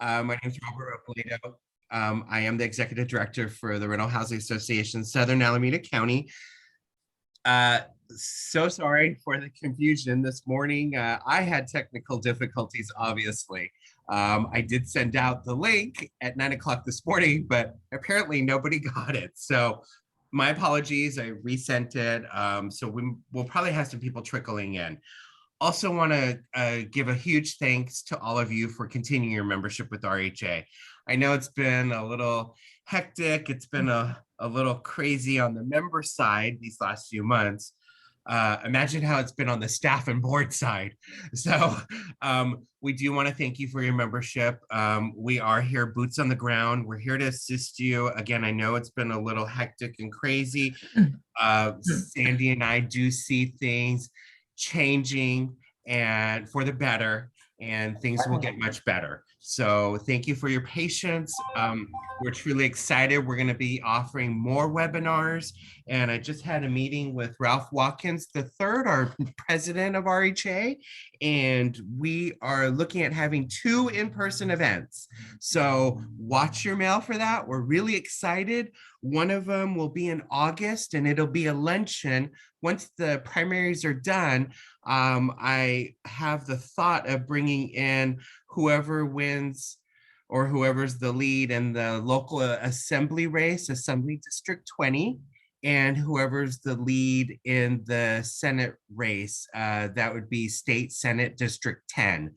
My name is Robert Robledo. I am the executive director for the Rental Housing Association, Southern Alameda County. So sorry for the confusion this morning. I had technical difficulties, obviously. I did send out the link at 9 o'clock this morning, but apparently nobody got it. So my apologies. I resent it. So we'll probably have some people trickling in. Also want to give a huge thanks to all of you for continuing your membership with RHA. I know it's been a little hectic. It's been a little crazy on the member side these last few months. Imagine how it's been on the staff and board side. So we do want to thank you for your membership. We are here, boots on the ground. We're here to assist you. Again, I know it's been a little hectic and crazy. Sandy and I do see things changing and for the better, and things will get much better. So thank you for your patience. We're truly excited. We're going to be offering more webinars. And I just had a meeting with Ralph Watkins III, our president of RHA, and we are looking at having 2 in-person events. So watch your mail for that. We're really excited. One of them will be in August, and it'll be a luncheon. Once the primaries are done, I have the thought of bringing in whoever wins or whoever's the lead in the local assembly race, Assembly District 20, and whoever's the lead in the Senate race, that would be State Senate District 10.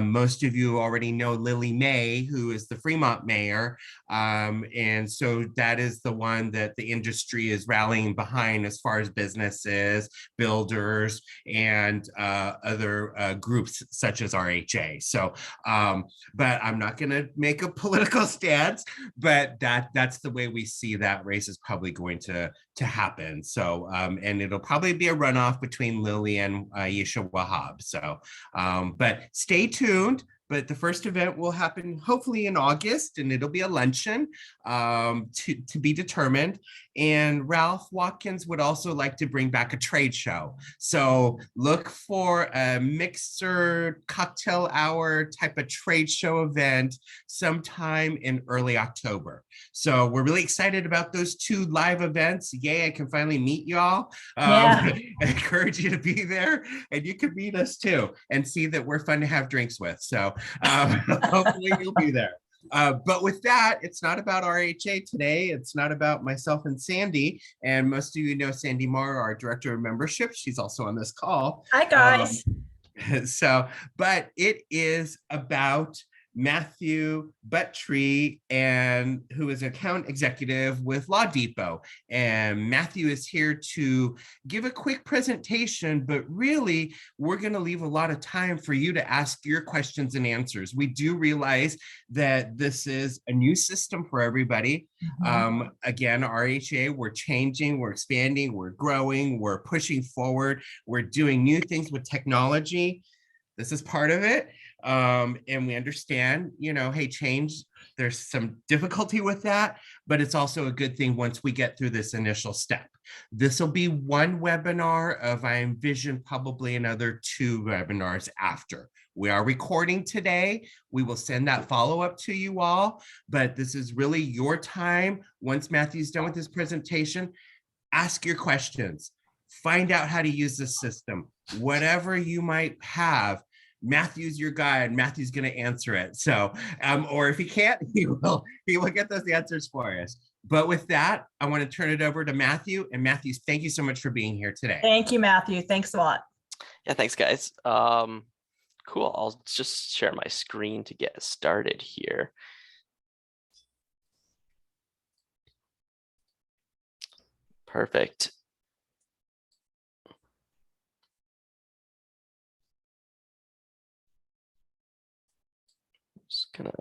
Most of you already know Lily May, who is the Fremont mayor. And so that is the one that the industry is rallying behind as far as businesses, builders, and other groups such as RHA. So, but I'm not gonna make a political stance, but that's the way we see that race is probably going to happen. So, and it'll probably be a runoff between Lily and Yisha Wahab. So, but stay tuned. But the first event will happen hopefully in August, and it'll be a luncheon to be determined. And Ralph Watkins would also like to bring back a trade show. So look for a mixer cocktail hour type of trade show event sometime in early October. So we're really excited about those 2 live events. Yay, I can finally meet y'all. I encourage you to be there, and you can meet us too and see that we're fun to have drinks with. So hopefully you'll be there. But with that, it's not about RHA today. It's not about myself and Sandy. And most of you know Sandy Marr, our director of membership. She's also on this call. Hi, guys. But it is about Matthew Buttree, and who is an account executive with Law Depot. And Matthew is here to give a quick presentation, but really we're going to leave a lot of time for you to ask your questions and answers. We do realize that this is a new system for everybody. Again, RHA, we're changing, we're expanding, we're growing, we're pushing forward, we're doing new things with technology. This is part of it. And we understand, hey, change, there's some difficulty with that, but it's also a good thing once we get through this initial step. This will be one webinar of, I envision, probably another 2 webinars after. We are recording today. We will send that follow-up to you all, but this is really your time. Once Matthew's done with his presentation, ask your questions. Find out how to use the system. Whatever you might have, Matthew's your guy, and Matthew's going to answer it. So, or if he can't, he will get those answers for us. But with that, I want to turn it over to Matthew. And Matthew, thank you so much for being here today. Thank you, Matthew. Thanks a lot. Yeah, thanks, guys. Cool. I'll just share my screen to get started here. Perfect. Just gonna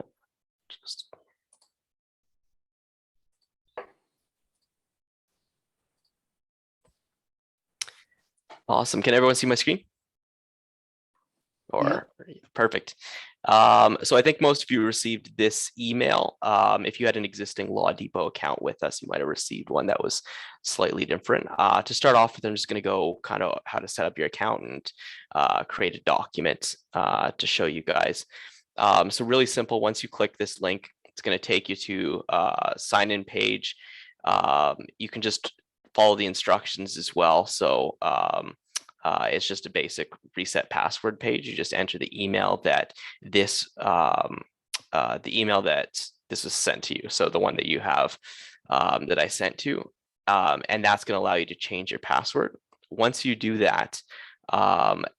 awesome. Can everyone see my screen? Or yeah. Perfect. So I think most of you received this email. If you had an existing Law Depot account with us, you might have received one that was slightly different. To start off with, I'm just going to go kind of how to set up your account and create a document to show you guys. So really simple. Once you click this link, it's going to take you to a sign in page. You can just follow the instructions as well. So it's just a basic reset password page. You just enter the email that this was sent to you. So the one that you have that I sent to, and that's going to allow you to change your password. Once you do that,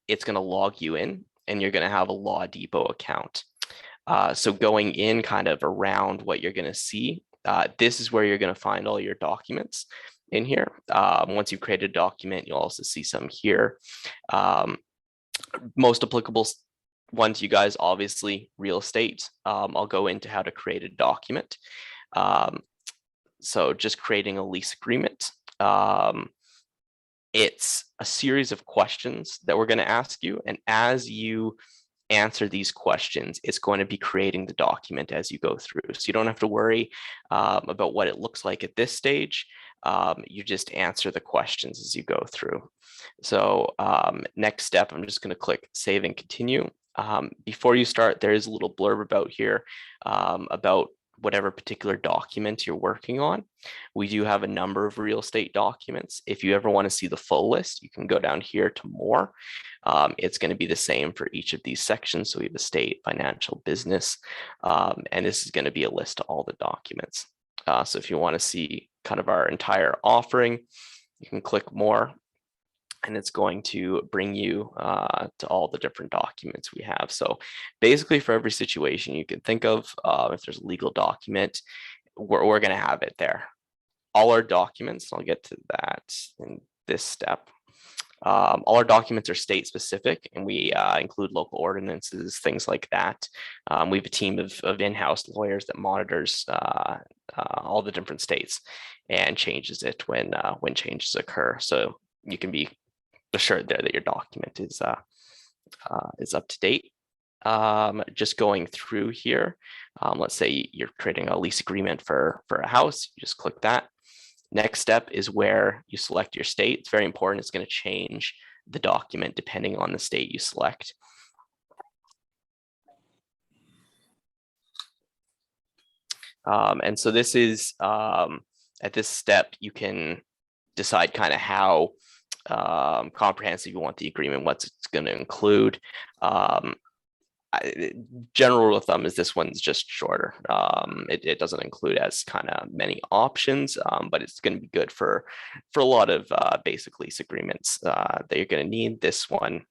it's going to log you in, and you're going to have a Law Depot account. So going in kind of around what you're going to see, this is where you're going to find all your documents in here. Once you've created a document, you'll also see some here. Most applicable one to you guys, obviously, real estate. I'll go into how to create a document. So just creating a lease agreement. It's a series of questions that we're going to ask you. And as you answer these questions, it's going to be creating the document as you go through. So you don't have to worry about what it looks like at this stage. You just answer the questions as you go through. So next step, I'm just going to click Save and Continue. Before you start, there is a little blurb about here about whatever particular document you're working on. We do have a number of real estate documents. If you ever want to see the full list, you can go down here to more. It's going to be the same for each of these sections. So we have estate, financial, business, and this is going to be a list of all the documents. So if you want to see kind of our entire offering, you can click more, and it's going to bring you to all the different documents we have. So basically for every situation you can think of, if there's a legal document, we're going to have it there. All our documents, I'll get to that in this step. All our documents are state specific, and we include local ordinances, things like that. We have a team of in-house lawyers that monitors all the different states and changes it when changes occur. So you can be assured there that your document is up to date. Just going through here, let's say you're creating a lease agreement for a house, you just click that. Next step is where you select your state. It's very important. It's going to change the document depending on the state you select. And so this is, at this step, you can decide kind of how comprehensive you want the agreement, what it's going to include. General rule of thumb is this one's just shorter. It doesn't include as kind of many options, but it's going to be good for a lot of basic lease agreements that you're going to need. This one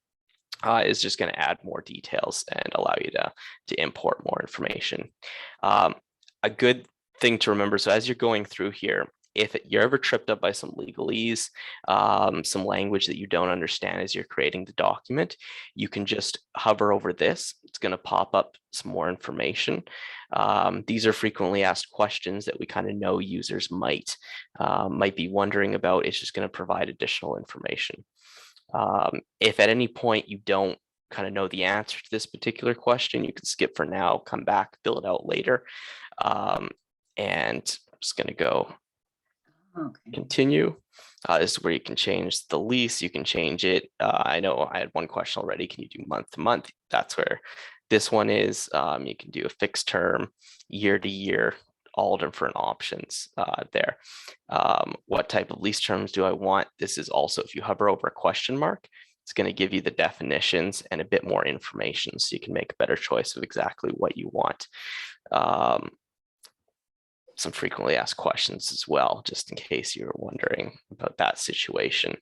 is just going to add more details and allow you to import more information. A good thing to remember, so as you're going through here, if you're ever tripped up by some legalese, some language that you don't understand as you're creating the document, you can just hover over this. It's going to pop up some more information. These are frequently asked questions that we kind of know users might be wondering about. It's just going to provide additional information. If at any point you don't kind of know the answer to this particular question, you can skip for now, come back, fill it out later. And I'm just going to go continue. This is where you can change the lease. You can change it. I know I had one question already. Can you do month to month? That's where this one is. You can do a fixed term, year to year, all different options there. What type of lease terms do I want? This is also, if you hover over a question mark, it's going to give you the definitions and a bit more information so you can make a better choice of exactly what you want. Some frequently asked questions as well, just in case you're wondering about that situation.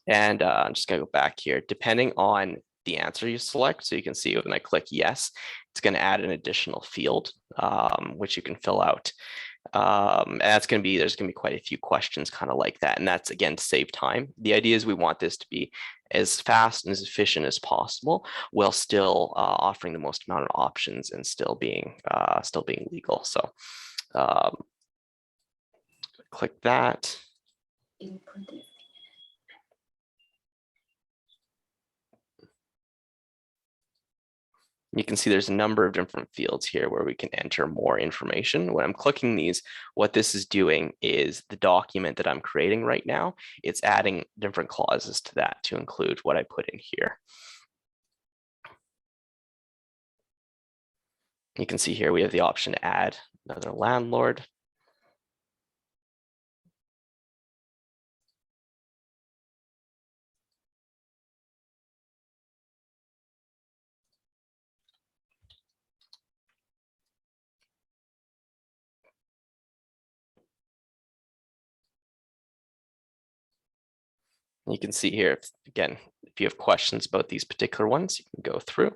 And I'm just going to go back here. Depending on the answer you select, so you can see when I click yes, it's going to add an additional field, which you can fill out. And that's going to be, there's going to be quite a few questions kind of like that. And that's, again, to save time. The idea is we want this to be as fast and as efficient as possible, while still offering the most amount of options and still being legal. So click that. You can see there's a number of different fields here where we can enter more information. When I'm clicking these, what this is doing is the document that I'm creating right now, it's adding different clauses to that to include what I put in here. You can see here we have the option to add another landlord. You can see here, again, if you have questions about these particular ones, you can go through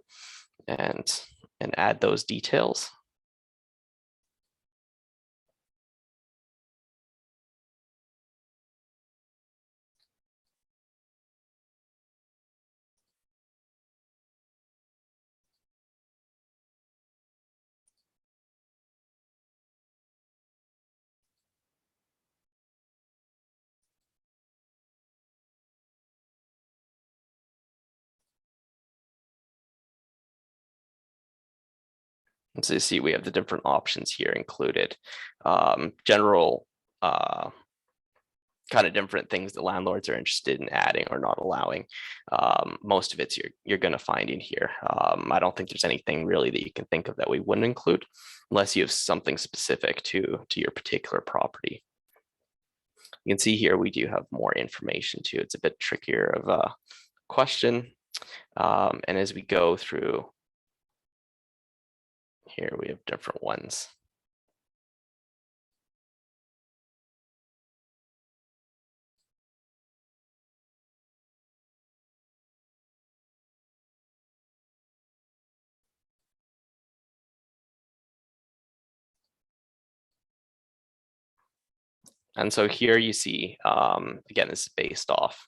and add those details. And so you see we have the different options here included. General kind of different things that landlords are interested in adding or not allowing. Most of it's you're going to find in here. I don't think there's anything really that you can think of that we wouldn't include unless you have something specific to your particular property. You can see here we do have more information too. It's a bit trickier of a question. And as we go through here, we have different ones. And so here you see, again, this is based off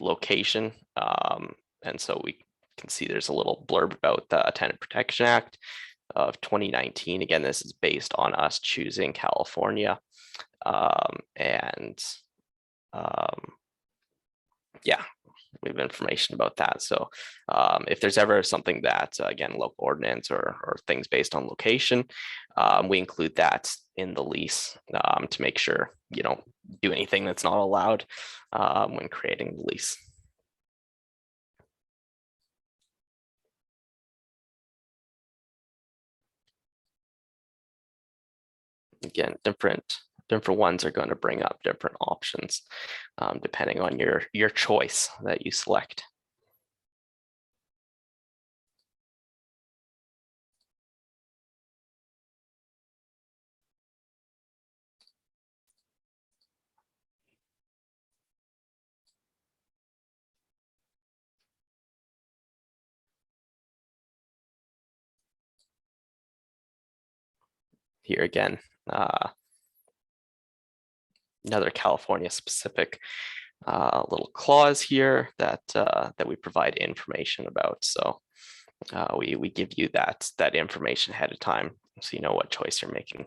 location. And so we can see there's a little blurb about the Tenant Protection Act of 2019. Again, this is based on us choosing California. Yeah, we have information about that. So if there's ever something that, again, local ordinance or things based on location, we include that in the lease to make sure you don't do anything that's not allowed when creating the lease. Again, different ones are going to bring up different options depending on your choice that you select. Here again, another California specific little clause here that we provide information about. So we give you that information ahead of time so you know what choice you're making.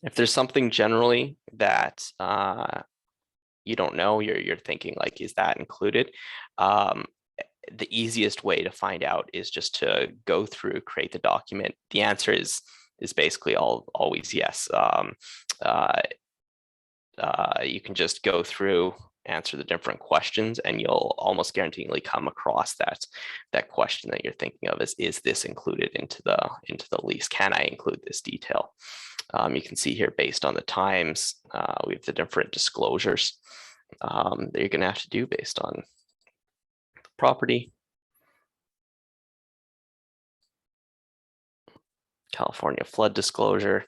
If there's something generally that you don't know, you're thinking like, is that included? The easiest way to find out is just to go through, create the document. The answer is basically always yes. You can just go through, answer the different questions, and you'll almost guaranteedly come across that question that you're thinking of is this included into the lease? Can I include this detail? You can see here based on the times, we have the different disclosures that you're going to have to do based on the property. California flood disclosure.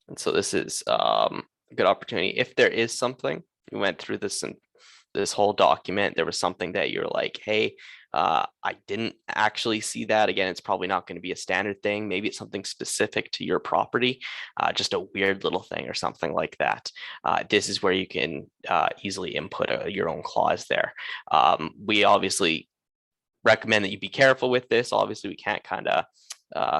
And so this is a good opportunity. If there is something, we went through this in this whole document, there was something that you're like, hey, I didn't actually see that. Again, it's probably not going to be a standard thing. Maybe it's something specific to your property, just a weird little thing or something like that. This is where you can easily input your own clause there. We obviously recommend that you be careful with this. Obviously, we can't kind of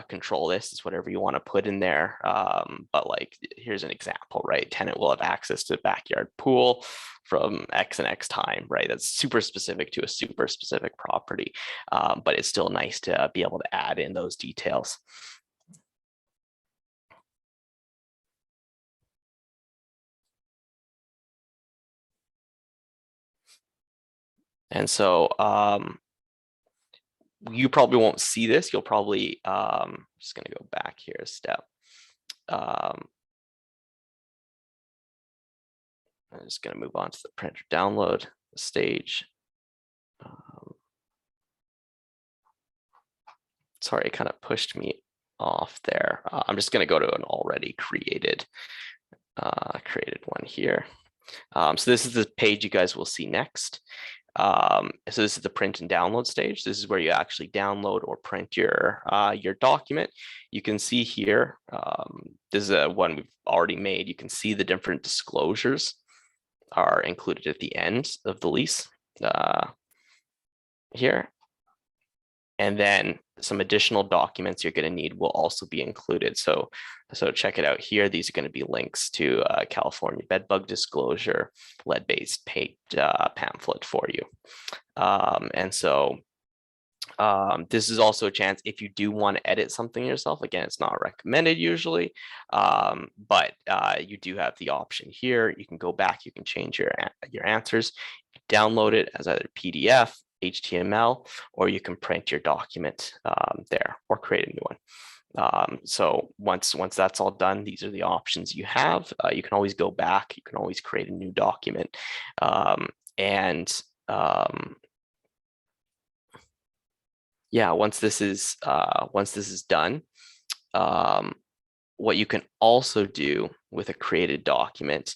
control this. It's whatever you want to put in there. But like, here's an example, right? Tenant will have access to the backyard pool from X and X time, right? That's super specific to a super specific property. But it's still nice to be able to add in those details. And so you probably won't see this. You'll probably, just going to go back here a step. I'm just going to move on to the printer download stage. Sorry, it kind of pushed me off there. I'm just going to go to an already created one here. So this is the page you guys will see next. So this is the print and download stage. This is where you actually download or print your document. You can see here, this is a one we've already made. You can see the different disclosures are included at the end of the lease here. And then some additional documents you're going to need will also be included. So check it out here. These are going to be links to California bedbug disclosure, lead-based paint pamphlet for you. And so this is also a chance if you do want to edit something yourself. Again, it's not recommended usually, but you do have the option here. You can go back, you can change your answers, download it as either PDF, HTML, or you can print your document there or create a new one. So once that's all done, these are the options you have. You can always go back. You can always create a new document. Yeah, once this is done, what you can also do with a created document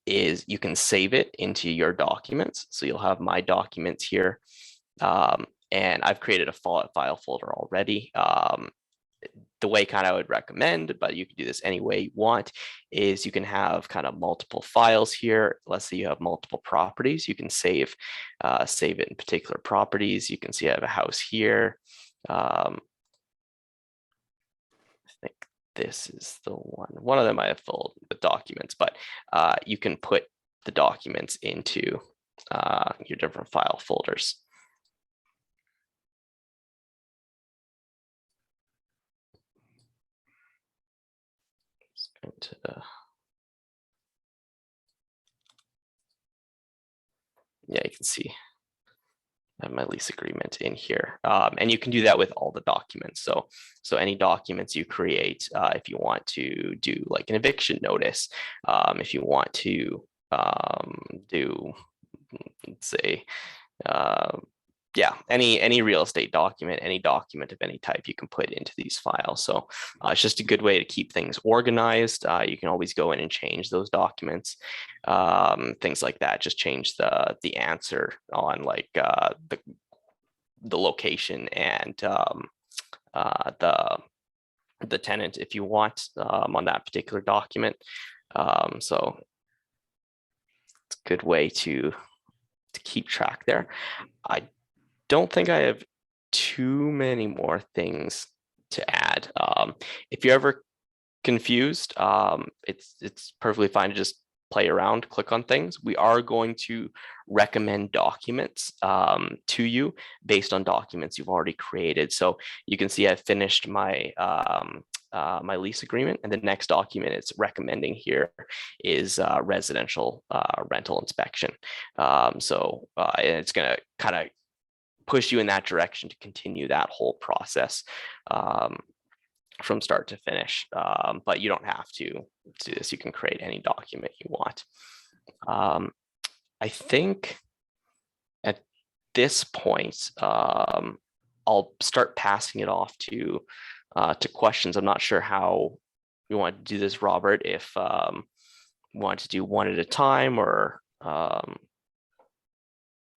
is you can save it into your documents. So you'll have my documents here. And I've created a file folder already. The way kind of I would recommend, but you can do this any way you want, is you can have kind of multiple files here. Let's say you have multiple properties. You can save it in particular properties. You can see I have a house here. I think this is the one. One of them I have filled with documents, but you can put the documents into your different file folders. Yeah, you can see I have my lease agreement in here, and you can do that with all the documents. So any documents you create, if you want to do like an eviction notice, if you want to do, let's say, yeah, any real estate document, any document of any type you can put into these files. So it's just a good way to keep things organized. You can always go in and change those documents, things like that. Just change the answer on like the location and the tenant if you want on that particular document. So it's a good way to keep track there. I don't think I have too many more things to add. If you're ever confused, it's perfectly fine to just play around, click on things. We are going to recommend documents to you based on documents you've already created. So you can see I've finished my my lease agreement, and the next document it's recommending here is residential rental inspection. So it's going to kind of push you in that direction to continue that whole process from start to finish. But you don't have to do this. You can create any document you want. I think at this point, I'll start passing it off to questions. I'm not sure how you want to do this, Robert, if you want to do one at a time or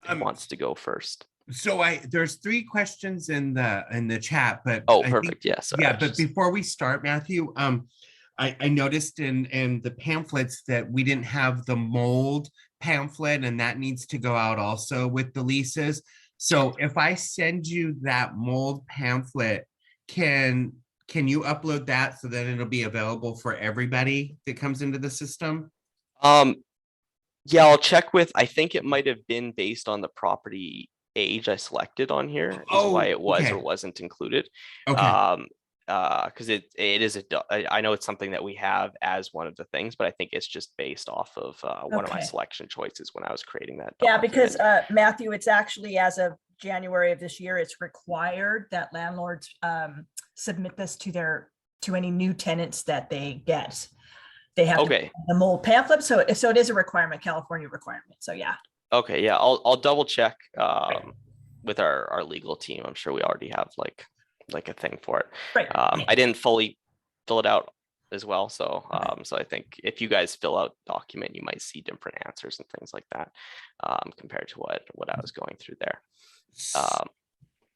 wants to go first. So there's 3 questions in the chat, but Oh, I think- perfect. Yeah. Sorry. yeah, but before we start, Matthew, I noticed in the pamphlets that we didn't have the mold pamphlet, and that needs to go out also with the leases. So if I send you that mold pamphlet, can you upload that so that it'll be available for everybody that comes into the system? Yeah, I'll check with, I think it might have been based on the property age I selected on here is why it was okay. or wasn't included. Okay. Because it is I know it's something that we have as one of the things, but I think it's just based off of one of my Okay. selection choices when I was creating that Yeah, document. because Matthew, it's actually as of January of this year, it's required that landlords submit this to any new tenants that they get. They have to Okay. put the mold pamphlet, so it is a requirement, California requirement. So yeah. Okay, yeah, I'll double check with our legal team. I'm sure we already have like a thing for it. Right. I didn't fully fill it out as well, so so I think if you guys fill out document, you might see different answers and things like that compared to what I was going through there.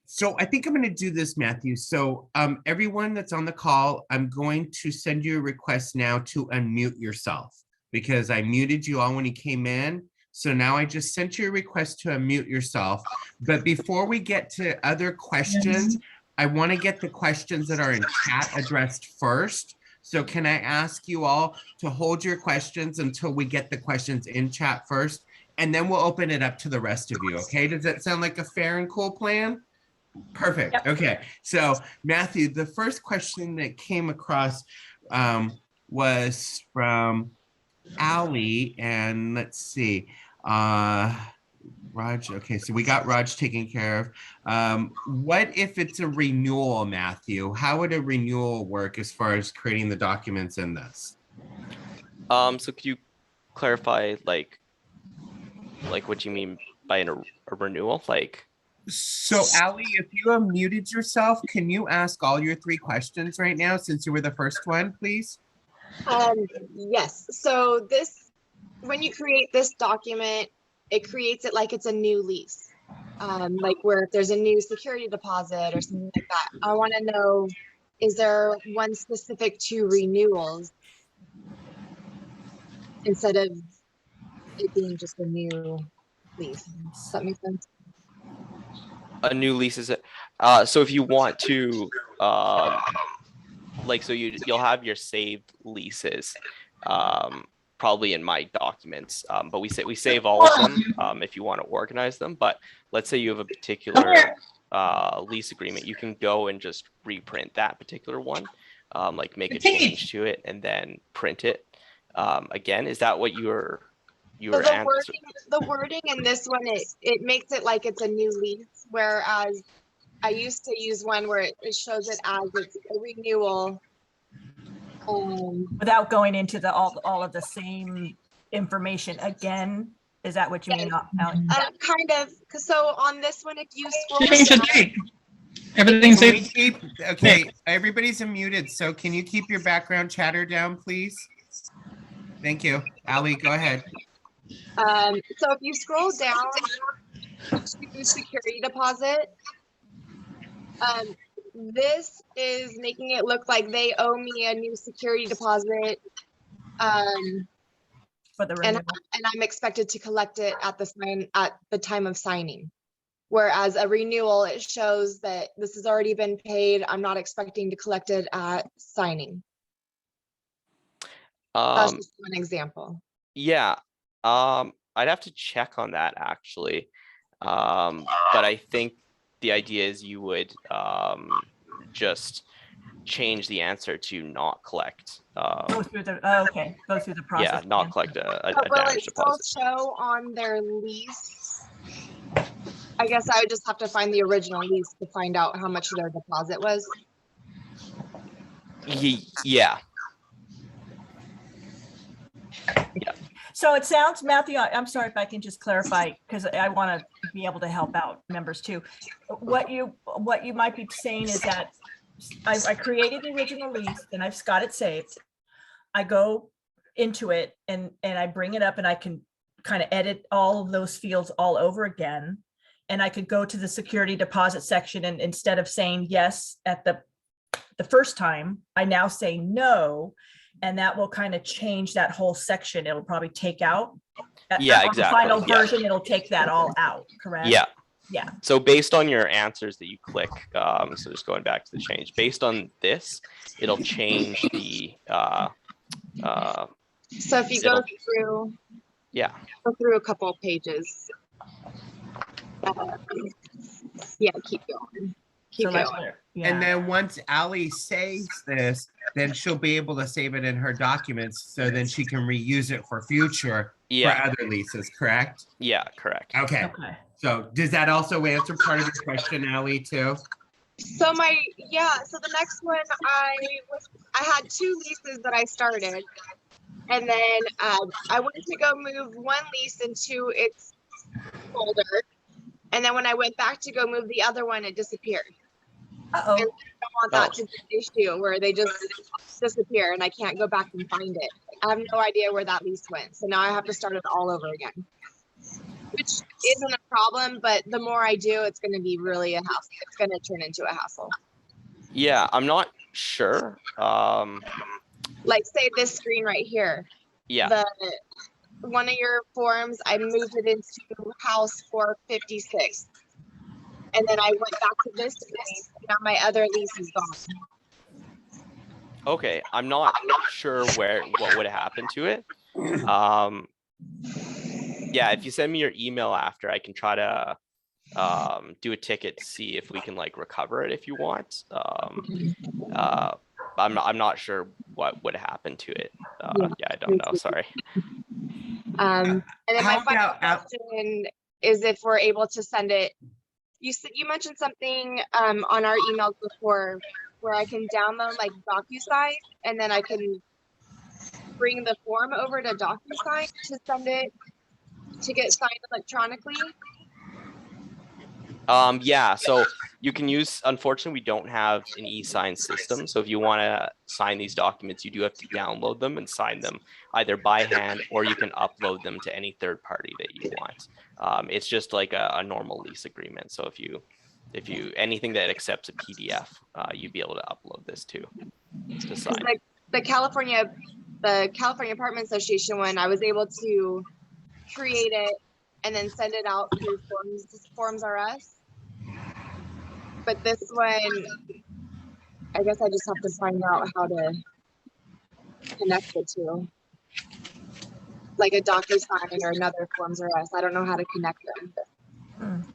So I think I'm going to do this, Matthew. So everyone that's on the call, I'm going to send you a request now to unmute yourself because I muted you all when you came in. So now I just sent you a request to unmute yourself. But before we get to other questions, I want to get the questions that are in chat addressed first. So can I ask you all to hold your questions until we get the questions in chat first, and then we'll open it up to the rest of you. Okay, does that sound like a fair and cool plan? Perfect. Yep. Okay, so Matthew, the first question that came across was from Ali, and let's see, Raj. Okay, so we got Raj taken care of. What if it's a renewal, Matthew? How would a renewal work as far as creating the documents in this? So could you clarify like what you mean by a renewal? Like, so Ali, if you unmuted yourself, can you ask all your 3 questions right now since you were the first one, please? Yes. So when you create this document, it creates it like it's a new lease. Like where if there's a new security deposit or something like that. I want to know, is there one specific to renewals instead of it being just a new lease? Does that make sense? a new lease is so if you want to like, so you'll have your saved leases probably in my documents, but we save all of them if you want to organize them. But let's say you have a particular lease agreement, you can go and just reprint that particular one, like make a change to it and then print it again. Is that what you were So the wording in this one, it makes it like it's a new lease, whereas I used to use one where it shows it as it's a renewal. Without going into all of the same information again, is that what you mean? Kind of. So on this one, if you scroll Change the down, date. Everything's Can we safe. keep, okay, everybody's unmuted, so can you keep your background chatter down, please? Thank you. Ali, go ahead. so if you scroll down to security deposit, this is making it look like they owe me a new security deposit, For the and renewal. I'm expected to collect it at the time of signing. Whereas a renewal, it shows that this has already been paid. I'm not expecting to collect it at signing. That's just one example. Yeah, I'd have to check on that actually, but I think the idea is you would just change the answer to not collect. Go through the, okay, go through the process. Yeah, not collect a But will damage it still deposit. show on their lease? I guess I would just have to find the original lease to find out how much their deposit was. Yeah. So it sounds, Matthew, I'm sorry if I can just clarify, because I want to be able to help out members too. What you might be saying is that I created the original lease and I've got it saved. I go into it and I bring it up and I can kind of edit all of those fields all over again. And I could go to the security deposit section, and instead of saying yes at the first time, I now say no. And that will kind of change that whole section. It'll probably take out. Yeah, on the exactly. final Yeah. version, it'll take that all out, correct? Yeah. Yeah. So based on your answers that you click, so just going back to the change, based on this, it'll change the, So if you go yeah. through a couple of pages. Yeah, keep going. Keep So like, going. yeah. And then once Ally saves this, then she'll be able to save it in her documents, so then she can reuse it for future Yeah. for other leases, correct? Yeah, correct. Okay. Okay. So does that also answer part of your question, Ally, too? So so the next one, I had 2 leases that I started, and then I went to go move one lease into its folder, and then when I went back to go move the other one, it disappeared. Uh-oh. I don't want that to be an issue where they just disappear and I can't go back and find it. I have no idea where that lease went, so now I have to start it all over again, which isn't a problem, but the more I do, it's going to be really a hassle. It's going to turn into a hassle. Yeah, I'm not sure. Like say this screen right here. Yeah. One of your forms, I moved it into house 456. And then I went back to this screen, and now my other lease is gone. Okay, I'm not sure what would happen to it. Yeah, if you send me your email after, I can try to do a ticket to see if we can like recover it if you want. I'm not sure what would happen to it. Yeah, I don't know. Sorry. And then my How final about question is if we're able to send it. You mentioned something on our email before where I can download like DocuSign, and then I can bring the form over to DocuSign to send it to get signed electronically. Yeah, so you can use, unfortunately, we don't have an e-sign system. So if you want to sign these documents, you do have to download them and sign them either by hand, or you can upload them to any third party that you want. It's just like a normal lease agreement. So if you anything that accepts a PDF, you'd be able to upload this to sign. Like the California Apartment Association one, I was able to create it and then send it out through Forms R Us. But this one, I guess I just have to find out how to connect it to, like a DocuSign or another Forms R Us. I don't know how to connect them.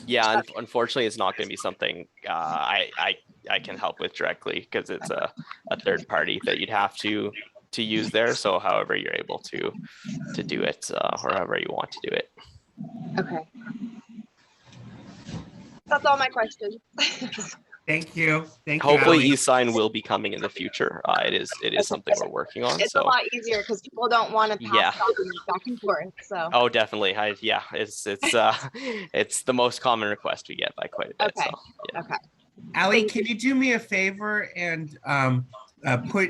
Yeah, unfortunately, it's not going to be something I can help with directly, because it's a third party that you'd have to use there. So however you're able to do it, or however you want to do it. Okay. That's all my questions. Thank you. Thank you. Hopefully Ally. e-sign will be coming in the future. It is something we're working on. It's So a lot easier because people don't want to pass Yeah. documents back and forth. So oh, definitely. Yeah, it's it's the most common request we get by quite a bit. Okay. So yeah. okay. Ally, Thank can you do me a favor and put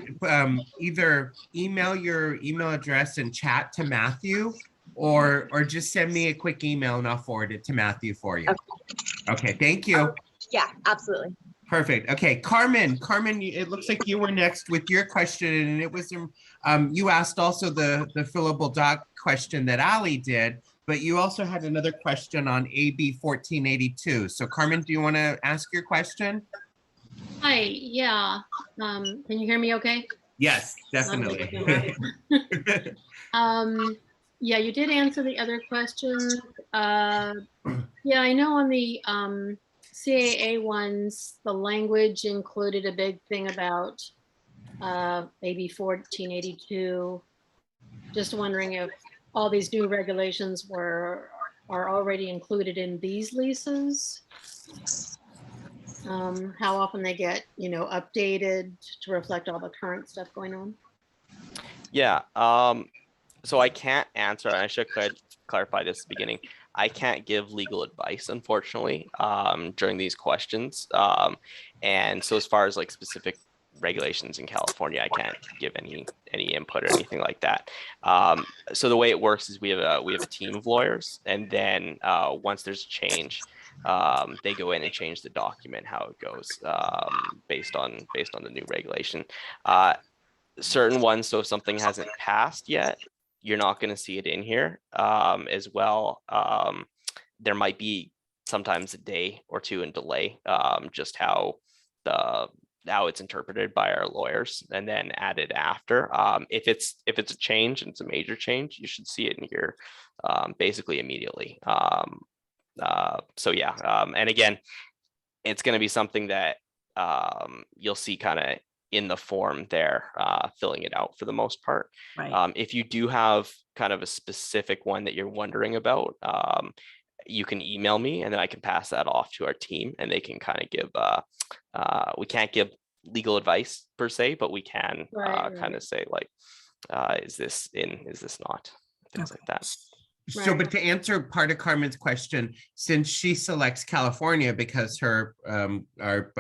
either email your email address in chat to Matthew, or just send me a quick email and I'll forward it to Matthew for you. Okay, thank you. Yeah, absolutely. Perfect. Okay, Carmen, it looks like you were next with your question, and it was you asked also the fillable doc question that Ally did, but you also had another question on AB 1482. So Carmen, do you want to ask your question? Hi, yeah. Can you hear me okay? Yes, definitely. Yeah, you did answer the other question. Yeah, I know on the CAA ones, the language included a big thing about AB 1482. Just wondering if all these new regulations are already included in these leases. How often they get, updated to reflect all the current stuff going on. Yeah. So I can't answer. I should clarify this at the beginning. I can't give legal advice, unfortunately, during these questions. And so as far as like specific regulations in California, I can't give any input or anything like that. So the way it works is we have a team of lawyers, and then once there's a change, they go in and change the document how it goes based on the new regulation. Certain ones, so if something hasn't passed yet, you're not going to see it in here as well. There might be sometimes a day or two in delay, just how it's interpreted by our lawyers, and then added after. If it's a change and it's a major change, you should see it in here basically immediately. So yeah, and again, it's going to be something that you'll see kind of in the form there, filling it out for the most part. Right. If you do have kind of a specific one that you're wondering about, you can email me, and then I can pass that off to our team, and they can kind of give, we can't give legal advice per se, but we can kind of say like, is this in, is this not, things like that. So, but to answer part of Carmen's question, since she selects California because her our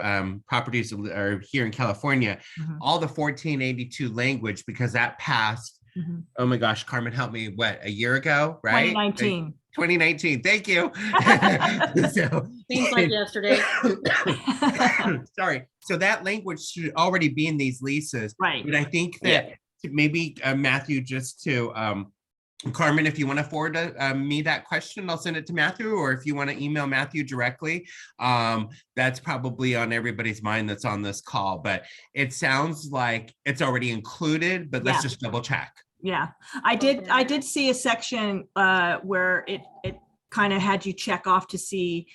properties are here in California, all the 1482 language, because that passed, oh my gosh, Carmen, help me, what, a year ago, right? 2019. 2019, thank you. So, Seems like yesterday. sorry. So that language should already be in these leases. Right. But I think that maybe Matthew, just to Carmen, if you want to forward me that question, I'll send it to Matthew, or if you want to email Matthew directly, that's probably on everybody's mind that's on this call, but it sounds like it's already included, but let's just double check. Yeah, I did see a section where it kind of had you check off to see,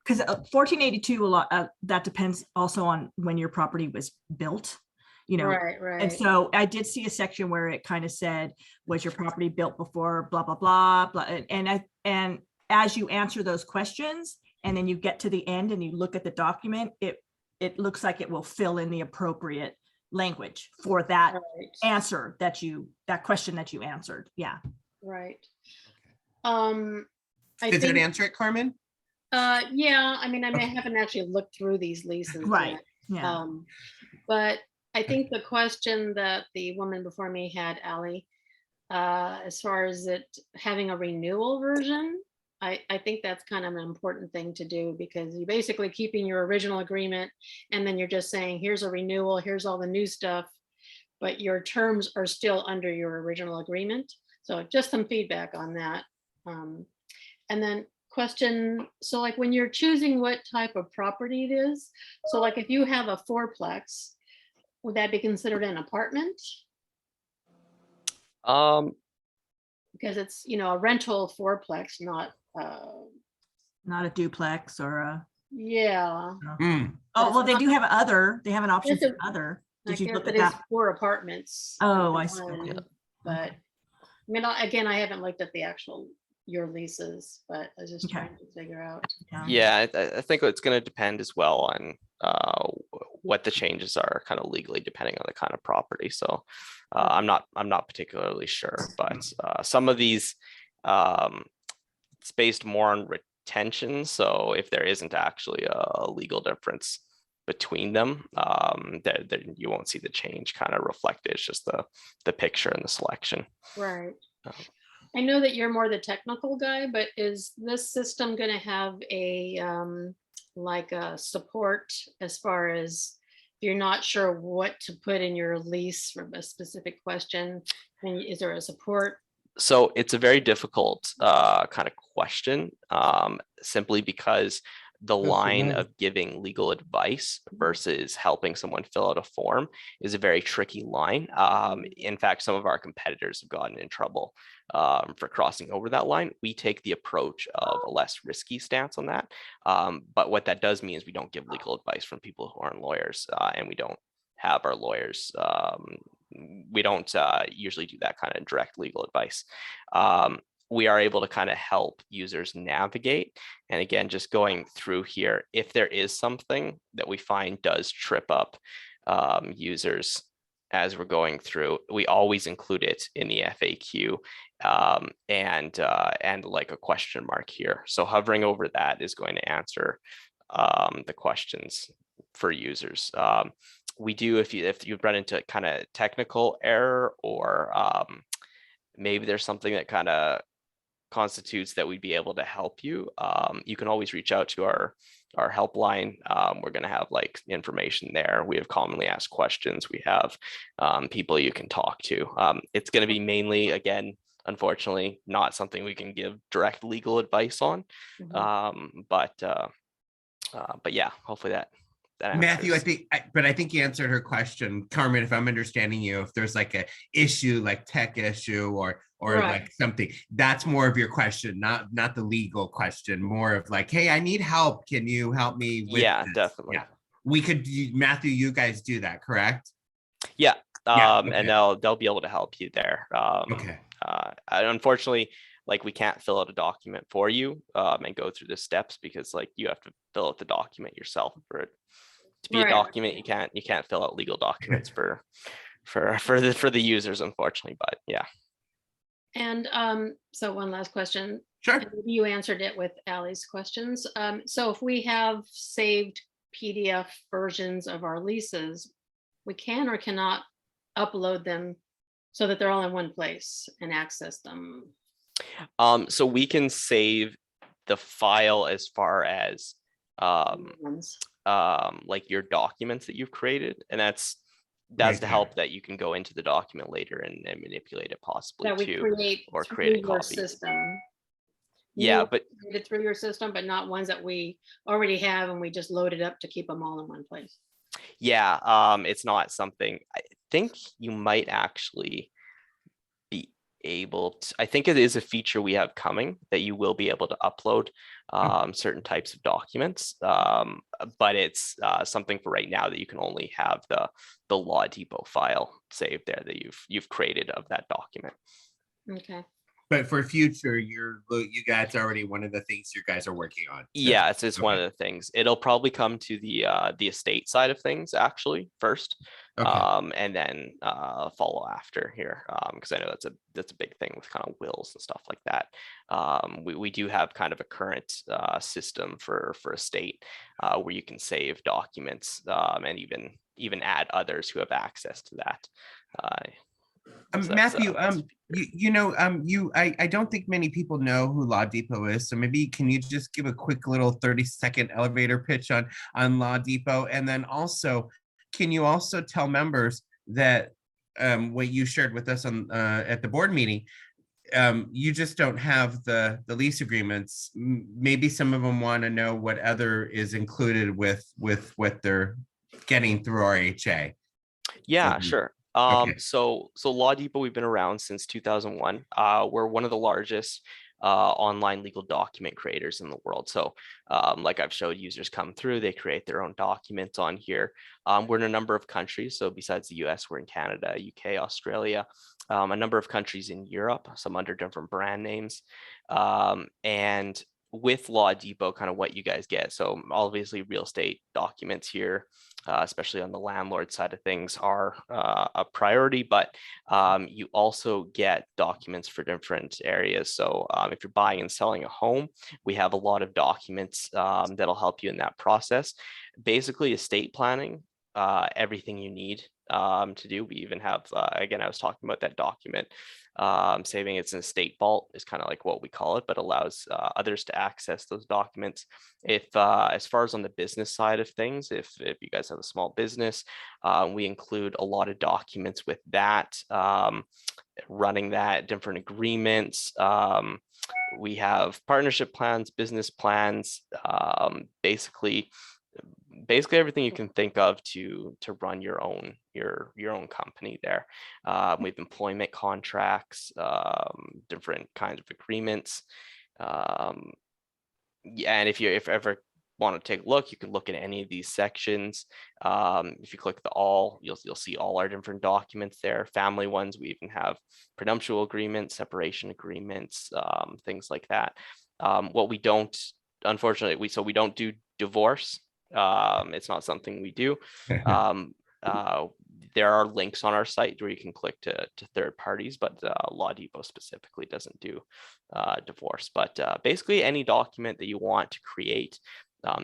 because 1482, a lot that depends also on when your property was built. You know, right. And so I did see a section where it kind of said, was your property built before blah, blah, blah, blah. And as you answer those questions, and then you get to the end and you look at the document, it looks like it will fill in the appropriate language for that answer that question that you answered. Yeah. Right. Did it answer it, Carmen? Yeah, I mean, I haven't actually looked through these leases. Right. Yet. Yeah. But I think the question that the woman before me had, Ali, as far as it having a renewal version, I think that's kind of an important thing to do, because you're basically keeping your original agreement, and then you're just saying, here's a renewal, here's all the new stuff, but your terms are still under your original agreement. So just some feedback on that. And then question, so like when you're choosing what type of property it is, so like if you have a fourplex, would that be considered an apartment? Because it's, a rental fourplex, not a duplex or a. Yeah. Oh, well, they do have they have an option for other. Did you look at that? For apartments. Oh, I see. But I mean, again, I haven't looked at your leases, but I was just trying to figure out. Yeah, I think it's going to depend as well on what the changes are kind of legally, depending on the kind of property. So I'm not particularly sure, but some of these it's based more on retention. So if there isn't actually a legal difference between them, then you won't see the change kind of reflected. It's just the picture and the selection. Right. I know that you're more the technical guy, but is this system going to have a like a support as far as if you're not sure what to put in your lease from a specific question? And is there a support? So it's a very difficult kind of question, simply because the line of giving legal advice versus helping someone fill out a form is a very tricky line. In fact, some of our competitors have gotten in trouble for crossing over that line. We take the approach of a less risky stance on that. But what that does mean is we don't give legal advice from people who aren't lawyers, and we don't have our lawyers. We don't usually do that kind of direct legal advice. We are able to kind of help users navigate. And again, just going through here, if there is something that we find does trip up users as we're going through, we always include it in the FAQ and like a question mark here. So hovering over that is going to answer the questions for users. We do, if you run into kind of technical error, or maybe there's something that kind of constitutes that we'd be able to help you, you can always reach out to our helpline. We're going to have like information there. We have commonly asked questions. We have people you can talk to. It's going to be mainly, again, unfortunately, not something we can give direct legal advice on. But yeah, hopefully that Matthew, I answers. think, I think you answered her question, Carmen. If I'm understanding you, if there's like a issue, like tech issue, or Right. like something, that's more of your question, not the legal question. More of like, hey, I need help. Can you help me with Yeah, this? definitely. Yeah, we could. Matthew, you guys do that, correct? Yeah. Yeah. And Okay. they'll be able to help you there. Okay. And unfortunately, like we can't fill out a document for you and go through the steps, because like you have to fill out the document yourself for it to be a Right. document. You can't fill out legal documents for the users, unfortunately. But yeah. And so one last question. Sure. And maybe you answered it with Ally's questions. So if we have saved PDF versions of our leases, we can or cannot upload them so that they're all in one place and access them. So we can save the file as far as Ones. like your documents that you've created, and that's Right the there. help that you can go into the document later and manipulate it possibly That we too, create or through create a your copy. system. Yeah, New but created through your system, but not ones that we already have and we just load it up to keep them all in one place. yeah, it's not something, I think you might actually be able to, I think it is a feature we have coming that you will be able to upload certain types of documents, but it's something for right now that you can only have the Law Depot file saved there that you've created of that document. Okay. But for future, you guys already one of the things you guys are working on. Yeah, it's one Okay. of the things. It'll probably come to the estate side of things actually first, Okay. and then follow after here, because I know that's a big thing with kind of wills and stuff like that. We do have kind of a current system for estate where you can save documents and even add others who have access to that. So that's, Matthew, that's a feature. I don't think many people know who Law Depot is. So maybe can you just give a quick little 30-second elevator pitch on Law Depot? And then also, can you also tell members that what you shared with us on at the board meeting, you just don't have the lease agreements. Maybe some of them want to know what other is included with what they're getting through RHA. Yeah, So, sure. okay. So Law Depot, we've been around since 2001. We're one of the largest online legal document creators in the world. So like I've showed, users come through, they create their own documents on here. We're in a number of countries. So besides the US, we're in Canada, UK, Australia, a number of countries in Europe, some under different brand names. And with Law Depot, kind of what you guys get. So obviously real estate documents here, especially on the landlord side of things, are a priority, but you also get documents for different areas. So if you're buying and selling a home, we have a lot of documents that'll help you in that process. Basically, estate planning, everything you need to do. We even have, again, I was talking about that document. Saving it's an estate vault is kind of like what we call it, but allows others to access those documents. If as far as on the business side of things, if you guys have a small business, we include a lot of documents with that, running that, different agreements. We have partnership plans, business plans, basically everything you can think of to run your own company there. We have employment contracts, different kinds of agreements. Yeah, and if you ever want to take a look, you can look at any of these sections. If you click the all, you'll see all our different documents there. Family ones, we even have prenuptial agreements, separation agreements, things like that. What we don't, unfortunately, we don't do divorce. It's not something we do. There are links on our site where you can click to third parties, but Law Depot specifically doesn't do divorce. But basically any document that you want to create,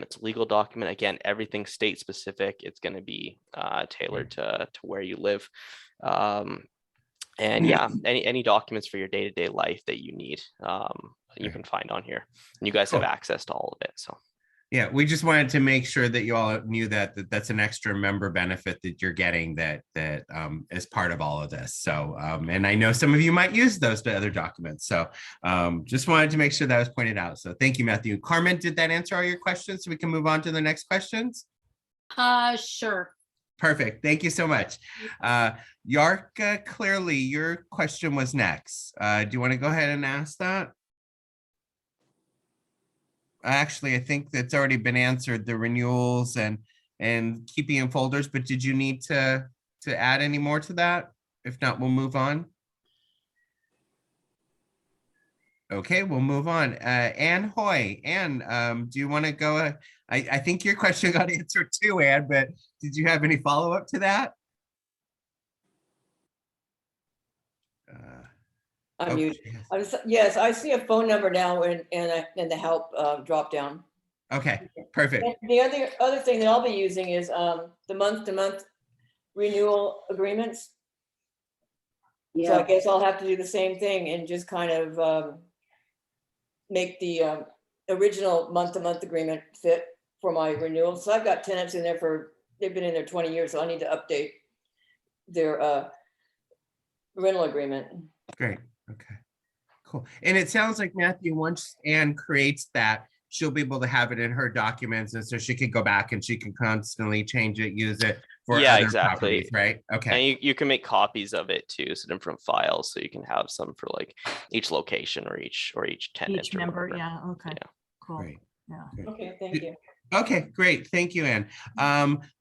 It's a legal document. Again, everything state specific. It's going to be tailored to where you live. And yeah, any documents for your day-to-day life that you need, you can find on here. And you guys have Cool. access to all of it. So Yeah, we just wanted to make sure that you all knew that, that's an extra member benefit that you're getting that is part of all of this. So and I know some of you might use those other documents. So just wanted to make sure that was pointed out. So thank you, Matthew. Carmen, did that answer all your questions? So we can move on to the next questions? Sure. Perfect. Thank you so much. Yarka, clearly your question was next. Do you want to go ahead and ask that? Actually, I think that's already been answered, the renewals and keeping in folders, but did you need to add any more to that? If not, we'll move on. Okay, we'll move on. Ann Hoy. Ann, do you want to go? I think your question got answered too, Ann, but did you have any follow-up to that? I'm Okay, muted. Yes, I see a phone number now in the help drop down. okay, perfect. And the other thing that I'll be using is the month-to-month renewal agreements. So I guess I'll have to do the same thing and just kind of make the original month-to-month agreement fit for my renewal. So I've got tenants in there they've been in there 20 years, so I need to update their rental agreement. Great. Okay, cool. And it sounds like Matthew, once Anne creates that, she'll be able to have it in her documents, and so she can go back and she can constantly change it, use it for Yeah, other exactly. properties, right? Okay. and you can make copies of it too, so different files, so you can have some for like each location or each tenant. Each or member, whatever. yeah, okay, Yeah. cool, Great. yeah. Okay, thank you. Okay, great. Thank you, Anne.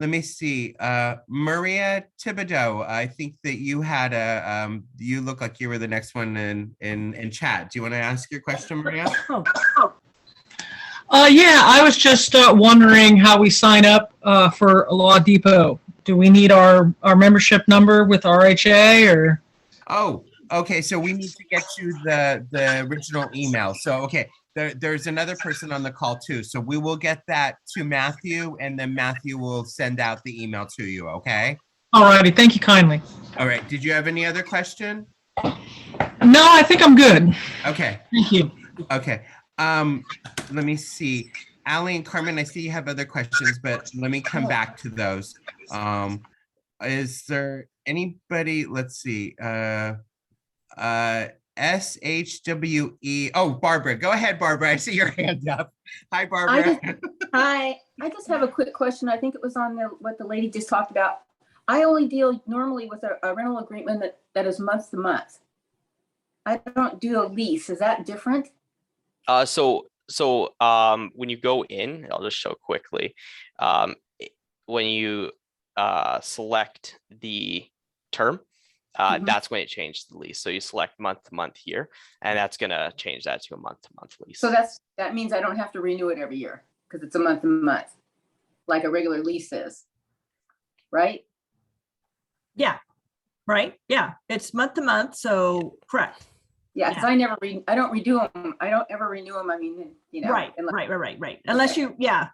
Let me see. Maria Thibodeau, I think that you had you look like you were the next one in chat. Do you want to ask your question, Maria? Yeah, I was just wondering how we sign up for Law Depot. Do we need our membership number with RHA or? Oh, okay. So we need to get you the original email. So, okay. There's another person on the call too. So we will get that to Matthew, and then Matthew will send out the email to you. Okay. All righty. Thank you kindly. All right. Did you have any other question? No, I think I'm good. Okay. Thank you. Okay. Let me see. Allie and Carmen, I see you have other questions, but let me come back to those. Is there anybody? Let's see. SHWE. Oh, Barbara, go ahead, Barbara. I see your hand up. Hi, Barbara. Hi, I just have a quick question. I think it was on what the lady just talked about. I only deal normally with a rental agreement that is month to month. I don't do a lease. Is that different? So when you go in, I'll just show quickly. When you select the term, that's when it changes the lease. So you select month to month here, and that's gonna change that to a month to month lease. So that means I don't have to renew it every year because it's a month to month, like a regular lease is, right? Yeah, right, yeah, it's month to month, so correct. Yeah, because I don't renew them. I don't ever renew them. I mean, you know. Right. Unless you, yeah.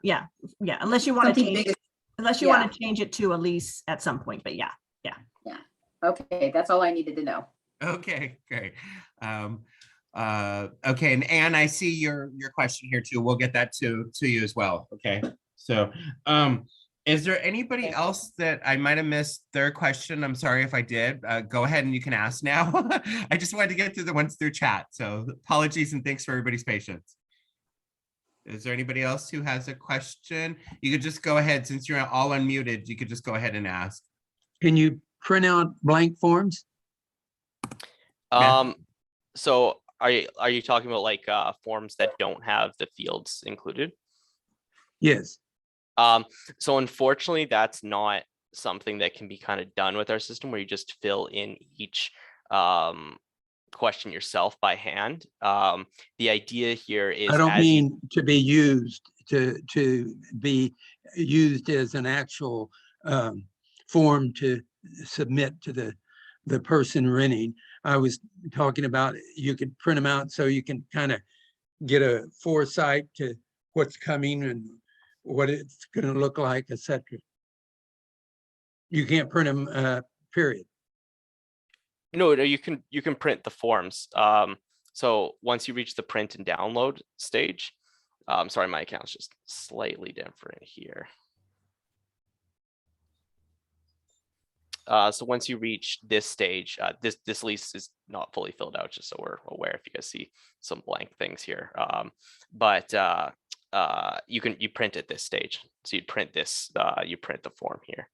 Unless you want to Something change, big. unless you want to change it to a lease at some point, but yeah. Okay, that's all I needed to know. Okay, great. Okay, and Anne, I see your question here too. We'll get that to you as well. Okay, so is there anybody else that I might have missed their question? I'm sorry if I did. Go ahead and you can ask now. I just wanted to get through the ones through chat. So apologies and thanks for everybody's patience. Is there anybody else who has a question? You could just go ahead, since you're all unmuted, you could just go ahead and ask. Can you print out blank forms? So are you talking about like forms that don't have the fields included? Yes. So unfortunately, that's not something that can be kind of done with our system, where you just fill in each question yourself by hand. The idea here is, I don't mean to be used to be used as an actual form to submit to the person renting. I was talking about you could print them out so you can kind of get a foresight to what's coming what it's going to look like, etc. You can't print them, period. No, you can print the forms. So once you reach the print and download stage, sorry, my account's just slightly different here. So once you reach this stage, this lease is not fully filled out, just so we're aware if you guys see some blank things here. But you print at this stage. So you'd print this, you print the form here.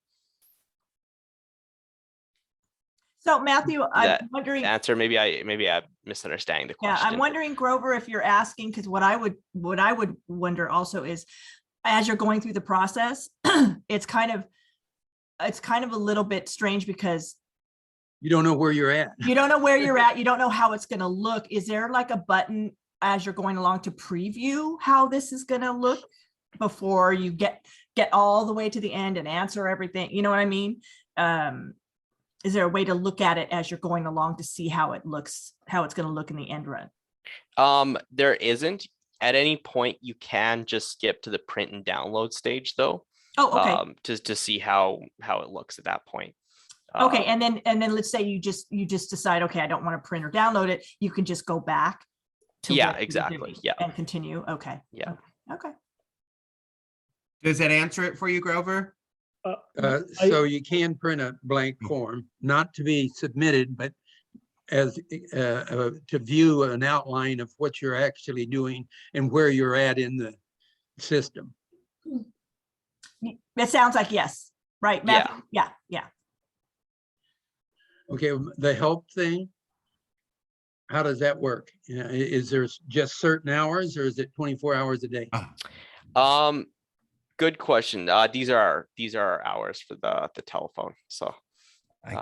So Matthew, I'm That wondering, Answer, maybe I'm misunderstanding the yeah, question. I'm wondering, Grover, if you're asking, because what I would wonder also is, as you're going through the process, it's kind of a little bit strange because You don't know where you're at. you don't know where you're at. You don't know how it's going to look. Is there like a button as you're going along to preview how this is going to look before you get all the way to the end and answer everything? You know what I mean? Is there a way to look at it as you're going along to see how it looks, how it's going to look in the end run? There isn't. At any point, you can just skip to the print and download stage, though. Oh, okay. To see how it looks at that point. Okay, and then let's say you just decide, okay, I don't want to print or download it. You can just go back to Yeah, what you were exactly. doing Yeah. and continue. Okay. Yeah. Okay. Does that answer it for you, Grover? So you can print a blank form, not to be submitted, but as to view an outline of what you're actually doing and where you're at in the system. It sounds like yes, right? Matthew? Yeah. Okay, the help thing, how does that work? Is there just certain hours or is it 24 hours a day? Good question. These are our hours for the telephone. So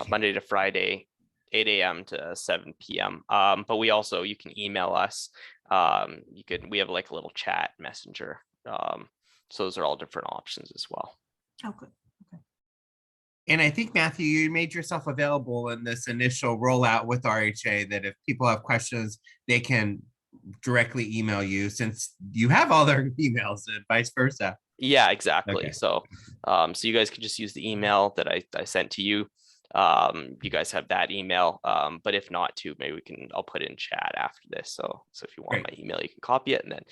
Monday to Friday, 8 a.m. to 7 p.m. But we also, you can email us. We have like a little chat messenger. So those are all different options as well. Oh, good. And I think, Matthew, you made yourself available in this initial rollout with RHA that if people have questions, they can directly email you since you have all their emails and vice versa. Yeah, exactly. Okay. So so you guys can just use the email that I sent to you. You guys have that email. But if not too, maybe I'll put it in chat after this. So if you want my email, you can copy it, and then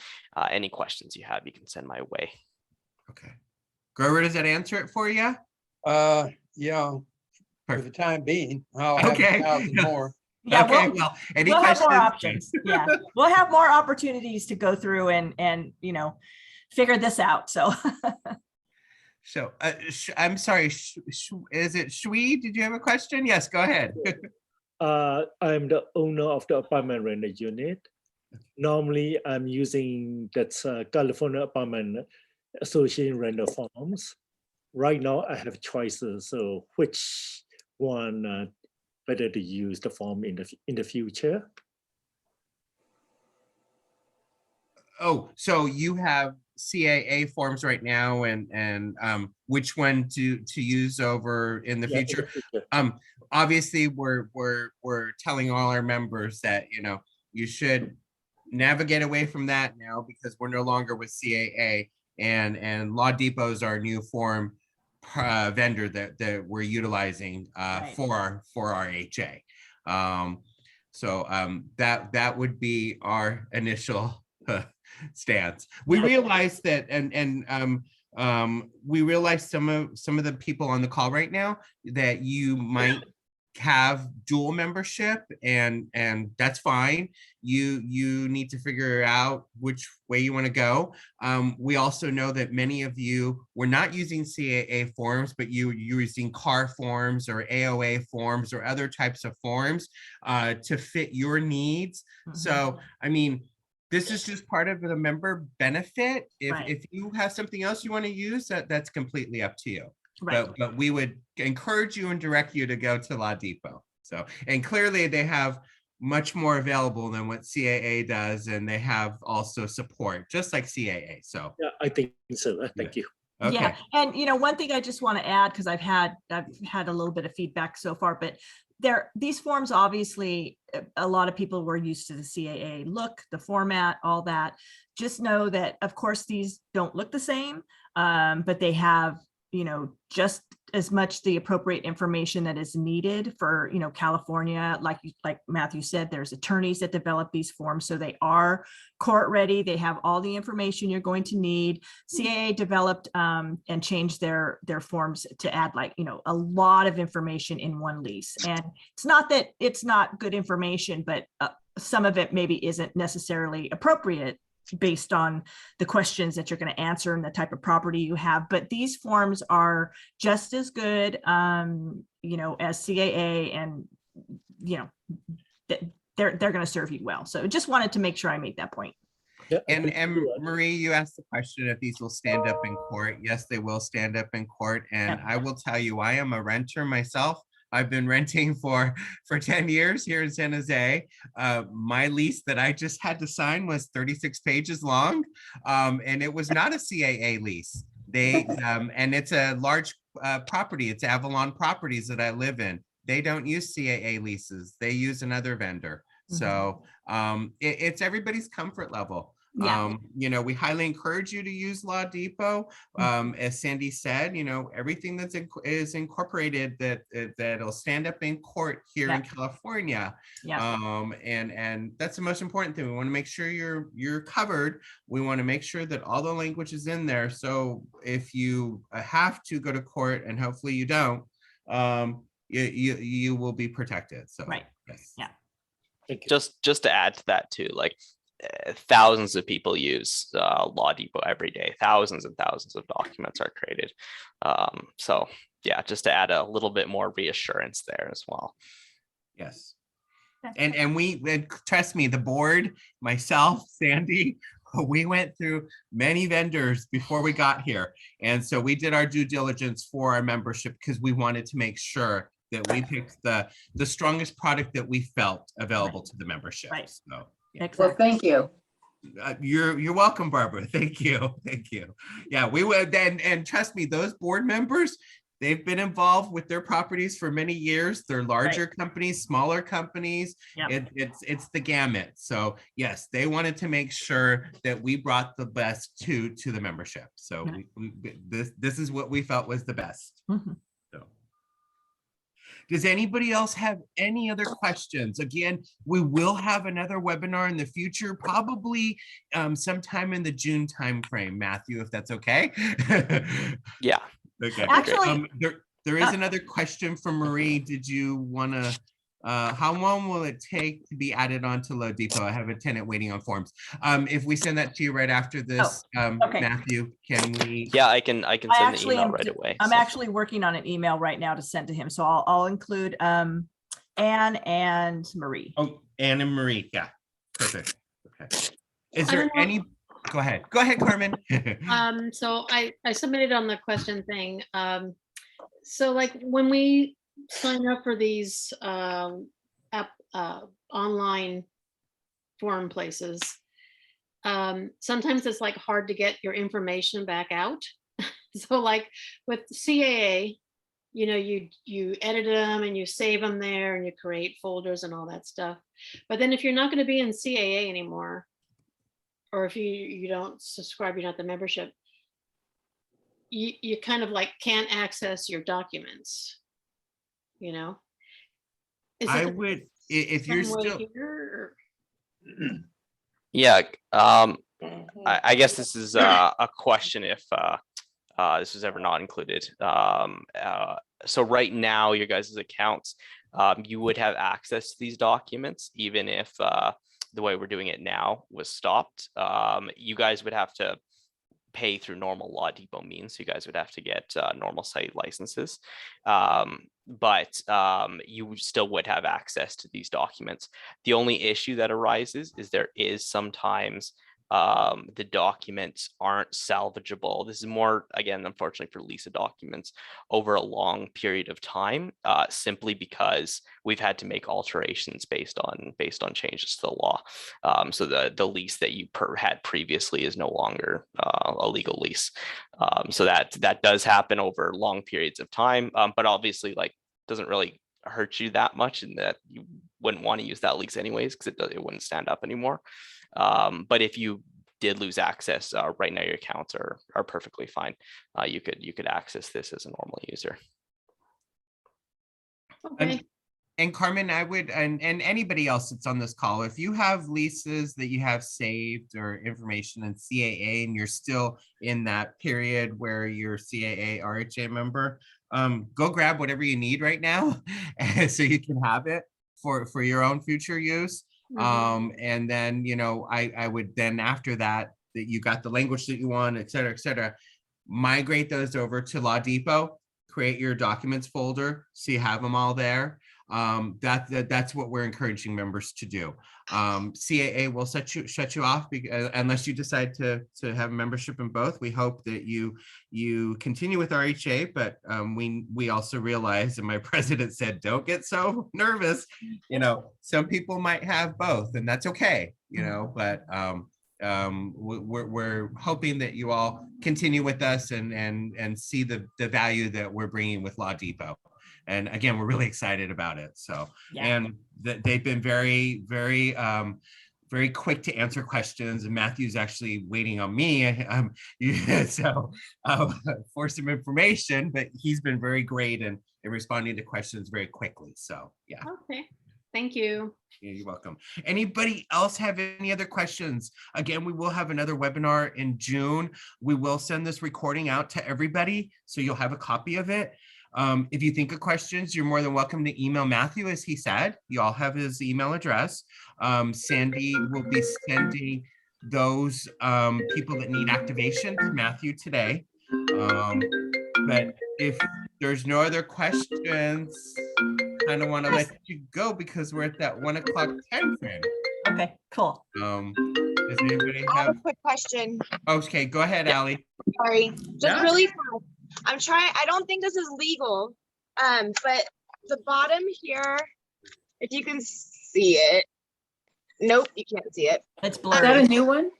any questions you have, you can send my way. Okay. Grover, does that answer it for you? Yeah, for the Perfect. time being, I'll have Okay. 1,000 more. Yeah, Okay, we'll, well, any we'll have more questions? options. Yeah, we'll have more opportunities to go through and figure this out. So So I'm sorry, is it Shui? Did you have a question? Yes, go ahead. I'm the owner of the apartment rental unit. Normally, I'm using that's California Apartment Association rental forms. Right now, I have choices. So, which one better to use the form in the future? Oh, so you have CAA forms right now, and which one to use over in the Yeah, in the future? future. Obviously, we're telling all our members that you should navigate away from that now because we're no longer with CAA, and Law Depot is our new form vendor that we're utilizing Right. for our HA. So that would be our initial stance. We realize that, and we realize some of the people on the call right now that you might have dual membership, and that's fine. You need to figure out which way you want to go. We also know that many of you were not using CAA forms, but you're using CAR forms or AOA forms or other types of forms to fit your needs. So, I mean, this is just part of the member benefit. If you have something else you want to use, that's completely up to you. Right. But we would encourage you and direct you to go to Law Depot. So, and clearly they have much more available than what CAA does, and they have also support, just like CAA. So Yeah, I think so. Thank you. okay. Yeah, and one thing I just want to add, because I've had a little bit of feedback so far, but these forms, obviously, a lot of people were used to the CAA look, the format, all that. just know that, of course, these don't look the same, but they have, just as much the appropriate information that is needed for, California. Like Matthew said, there's attorneys that develop these forms, so they are court ready. They have all the information you're going to need. CAA developed and changed their forms to add a lot of information in one lease. And it's not that it's not good information, but some of it maybe isn't necessarily appropriate based on the questions that you're going to answer and the type of property you have. But these forms are just as good, as CAA, and, they're going to serve you well. So just wanted to make sure I made that point. Yeah, I And think Marie, you asked the question if these will stand up in court. Yes, they will stand up in court. And I will tell you, I am a renter myself. I've been renting for 10 years here in San Jose. My lease that I just had to sign was 36 pages long, and it was not a CAA lease. And it's a large property. It's Avalon Properties that I live in. They don't use CAA leases. They use another vendor. So it's everybody's comfort level. Yeah. We highly encourage you to use Law Depot. As Sandy said, everything that's is incorporated that'll stand up in court here in California. And that's the most important thing. We want to make sure you're covered. We want to make sure that all the language is in there. So if you have to go to court, and hopefully you don't, you will be protected. So yes. Yeah. Just to add to that too, thousands of people use Law Depot every day. Thousands and thousands of documents are created. So yeah, just to add a little bit more reassurance there as well. Yes. And we, trust me, the board, myself, Sandy, we went through many vendors before we got here. And so we did our due diligence for our membership because we wanted to make sure that we picked the strongest product that we felt available to the membership. Right. So, Well, thank you. you're welcome, Barbara. Thank you. Yeah, we would then, and trust me, those board members, they've been involved with their properties for many years. They're larger companies, smaller companies. It's the gamut. So yes, they wanted to make sure that we brought the best to the membership. So this is what we felt was the best. So, does anybody else have any other questions? Again, we will have another webinar in the future, probably sometime in the June timeframe, Matthew, if that's okay. Yeah. Okay. Actually, there is another question from Marie. Did you want to? How long will it take to be added onto Law Depot? I have a tenant waiting on forms. If we send that to you right after this, okay. Matthew, can we? Yeah, I can send the email right away. I'm actually working on an email right now to send to him. So I'll include Anne and Marie. Oh, Anne and Marie. Yeah, perfect. Okay. Is there any? Go ahead, Carmen. So I submitted on the question thing. So when we sign up for these online forum places, sometimes it's hard to get your information back out. So with CAA, you edit them and you save them there and you create folders and all that stuff. But then if you're not going to be in CAA anymore, or if you don't subscribe, you're not the membership, you kind of can't access your documents. I would, if you're still. Yeah, I guess this is a question if this was ever not included. So right now, your guys' accounts, you would have access to these documents, even if the way we're doing it now was stopped. You guys would have to pay through normal Law Depot means. So you guys would have to get normal site licenses. But you still would have access to these documents. The only issue that arises is there is sometimes the documents aren't salvageable. This is more, again, unfortunately for Lisa documents over a long period of time, simply because we've had to make alterations based on changes to the law. So the lease that you had previously is no longer a legal lease. So that does happen over long periods of time, but obviously doesn't really hurt you that much in that you wouldn't want to use that lease anyways, because it wouldn't stand up anymore. But if you did lose access, right now your accounts are perfectly fine. You could access this as a normal user. Okay, And Carmen, I would, and anybody else that's on this call, if you have leases that you have saved or information in CAA and you're still in that period where you're CAA RHA member, go grab whatever you need right now so you can have it for your own future use. And then, you know, I would then after that you got the language that you want, et cetera, migrate those over to Law Depot, create your documents folder, so you have them all there. That's what we're encouraging members to do. CAA will shut you off unless you decide to have membership in both. We hope that you continue with RHA, but we also realize, and my president said, don't get so nervous. You know, some people might have both, and that's okay. You know, but we're hoping that you all continue with us and see the value that we're bringing with Law Depot. And again, we're really excited about it. So, and they've been very, very, very quick to answer questions. And Matthew's actually waiting on me. For some information, but he's been very great in responding to questions very quickly. So, yeah. okay, thank you. Yeah, you're welcome. Anybody else have any other questions? Again, we will have another webinar in June. We will send this recording out to everybody, so you'll have a copy of it. If you think of questions, you're more than welcome to email Matthew, as he said. You all have his email address. Sandy will be sending those people that need activation to Matthew today. But if there's no other questions, I don't want to let you go because we're at that 1 o'clock time frame. Okay, cool. Does anybody I have have? a quick question. Okay, go ahead, Allie. Sorry, just Yeah. really fast. I'm trying, I don't think this is legal, but the bottom here, if you can see it. Nope, you can't see it. It's Is that a blurry. new one?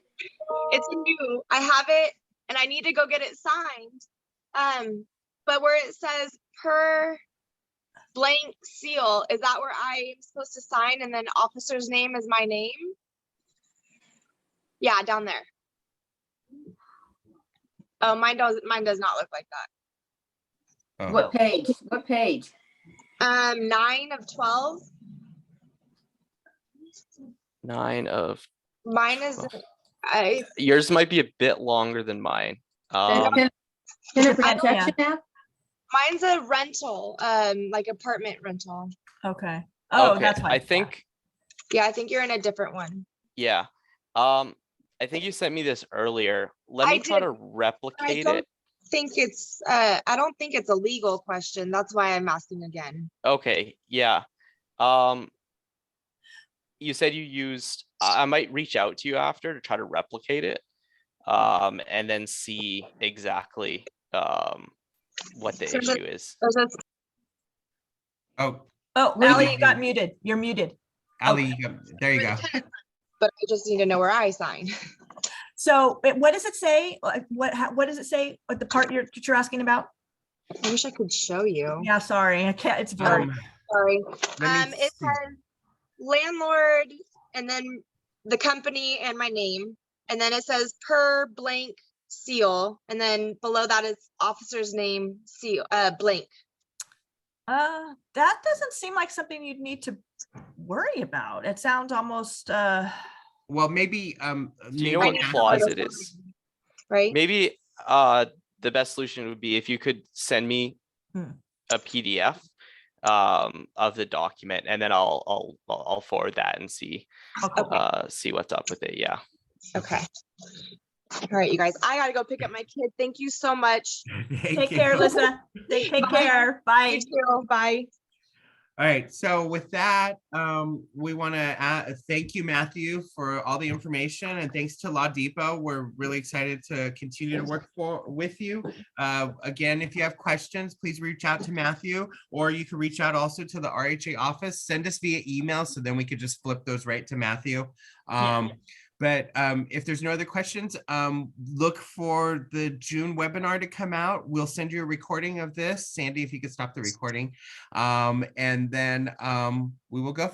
It's new. I have it and I need to go get it signed. But where it says per blank seal, is that where I am supposed to sign and then officer's name is my name? Yeah, down there. Oh, mine does not look like that. Oh. What page? What page? 9 of 12. 9 of Mine is, 12. Yours might be a bit longer than mine. Tenant protection app? mine's a rental, like apartment rental. Okay. Oh, Okay, that's why. I think, Yeah, I think you're in a different one. yeah. I think you sent me this earlier. Let I me try did. to replicate don't it. I don't think it's a legal question. That's why I'm asking again. Okay, yeah. You said you used, I might reach out to you after to try to replicate it. And then see exactly what the So the- issue is. Oh, Oh, Wait, Allie, wait, you got wait. muted. You're muted. Allie, there you go. But I just need to know where I sign. So what does it say? What does it say? What the part you're asking about? I wish I could show you. Yeah, sorry. I can't, it's blurry. Sorry. Let me It see. says landlord and then the company and my name. And then it says per blank seal. And then below that is officer's name, seal, blank. That doesn't seem like something you'd need to worry about. It sounds almost, Well, maybe, Do you know what maybe clause it is? Right? Maybe the best solution would be if you could send me Hmm. a PDF of the document, and then I'll forward that and see see what's up with it. Yeah. Okay. All right, you guys, I gotta go pick up my kid. Thank you so much. take care, Lisa. Take care. Bye. You too. Bye. All right, so with that, we want to thank you, Matthew, for all the information, and thanks to Law Depot. We're really excited to continue to work with you. Again, if you have questions, please reach out to Matthew, or you can reach out also to the RHA office. Send us via email, so then we could just flip those right to Matthew. But if there's no other questions, look for the June webinar to come out. We'll send you a recording of this. Sandy, if you could stop the recording. And then we will go